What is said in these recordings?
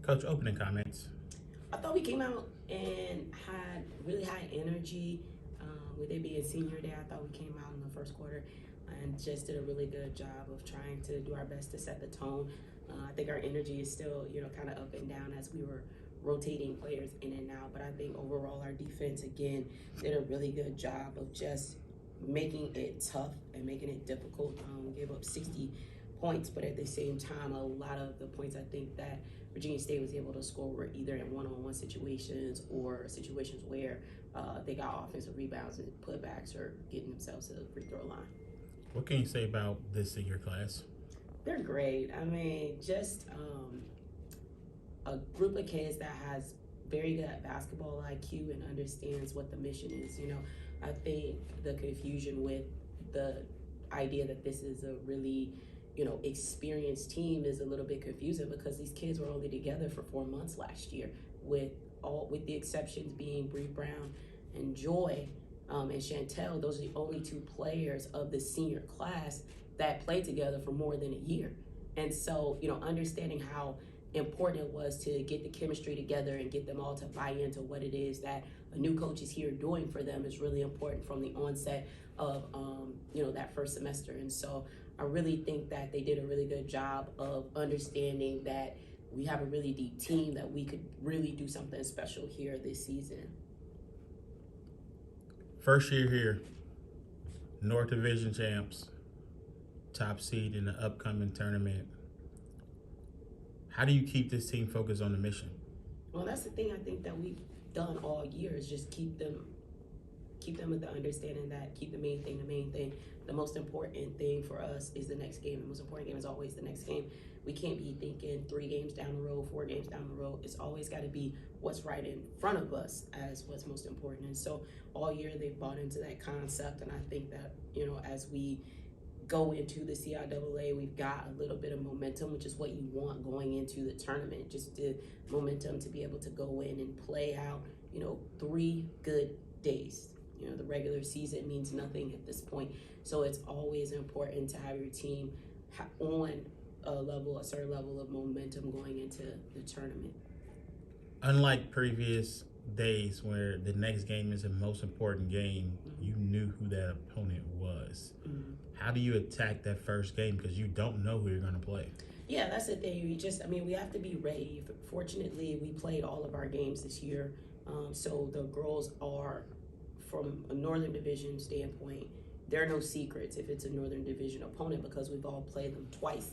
Coach, opening comments. I thought we came out and had really high energy. With it being senior day, I thought we came out in the first quarter and just did a really good job of trying to do our best to set the tone. I think our energy is still, kind of up and down as we were rotating players in and out. But I think overall our defense, again, did a really good job of just making it tough and making it difficult. We gave up 60 points, but at the same time, a lot of the points I think that Virginia State was able to score were either in one-on-one situations or situations where they got offensive rebounds and putbacks or getting themselves to the free throw line. What can you say about this senior class? They're great. I mean, just a group of kids that has very good basketball IQ and understands what the mission is. I think the confusion with the idea that this is a really experienced team is a little bit confusing because these kids were only together for 4 months last year, with the exceptions being Bree Brown and Joy and Chantel. Those are the only 2 players of the senior class that played together for more than a year. And so, understanding how important it was to get the chemistry together and get them all to buy into what it is that a new coach is here doing for them is really important from the onset of, that first semester. And so I really think that they did a really good job of understanding that we have a really deep team, that we could really do something special here this season. First year here, North Division champs, top seed in the upcoming tournament. How do you keep this team focused on the mission? Well, that's the thing I think that we've done all year is just keep them with the understanding that keep the main thing. The most important thing for us is the next game. The most important game is always the next game. We can't be thinking 3 games down the road, 4 games down the road. It's always got to be what's right in front of us as what's most important. And so all year they've bought into that concept. And I think that, as we go into the CIAA, we've got a little bit of momentum, which is what you want going into the tournament, just the momentum to be able to go in and play out, 3 good days. The regular season means nothing at this point. So it's always important to have your team on a certain level of momentum going into the tournament. Unlike previous days where the next game is the most important game, you knew who that opponent was. How do you attack that first game? Because you don't know who you're going to play. Yeah, that's the thing. We have to be ready. Fortunately, we played all of our games this year. So the girls are, from a Northern Division standpoint, there are no secrets if it's a Northern Division opponent because we've all played them twice.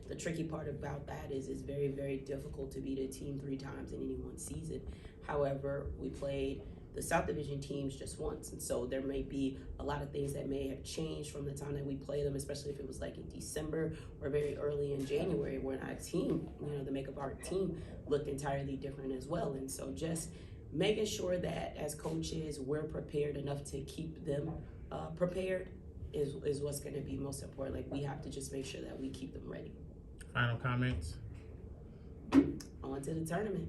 The tricky part about that is it's very, very difficult to beat a team 3 times in any one season. However, we played the South Division teams just once, and so there may be a lot of things that may have changed from the time that we play them, especially if it was like in December or very early in January when our team, the makeup of our team looked entirely different as well. And so just making sure that as coaches we're prepared enough to keep them prepared is what's going to be most important. Like, we have to just make sure that we keep them ready. Final comments? On to the tournament.